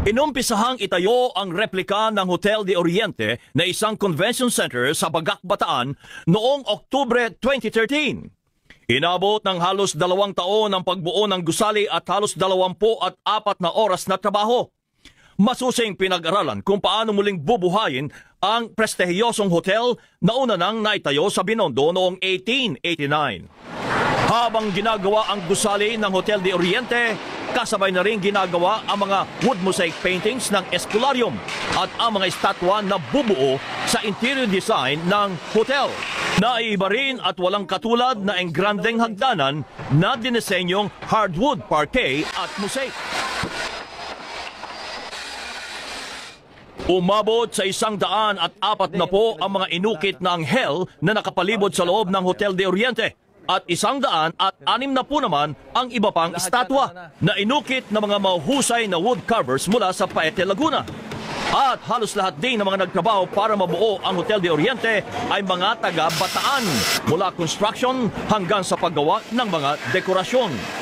Inumpisahang itayo ang replika ng Hotel de Oriente na isang convention center sa Bagac, Bataan noong Oktubre 2013. Inabot ng halos 2 taon ang pagbuo ng gusali at halos 24 na oras na trabaho. Masusing pinag-aralan kung paano muling bubuhayin ang prestihiyosong hotel na una nang naitayo sa Binondo noong 1889. Habang ginagawa ang gusali ng Hotel de Oriente, kasabay na rin ginagawa ang mga wood mosaic paintings ng Escularium at ang mga estatwa na bubuo sa interior design ng hotel. Naiiba rin at walang katulad na engrandeng hagdanan na dinisenyong hardwood, parquet at mosaic. Umabot sa 140 ang mga inukit na anghel na nakapalibot sa loob ng Hotel de Oriente. At 160 naman ang iba pang estatwa na inukit ng mga mahuhusay na wood carvers mula sa Paete, Laguna. At halos lahat din ng mga nagtrabaho para mabuo ang Hotel de Oriente ay mga taga-Bataan, mula construction hanggang sa paggawa ng mga dekorasyon.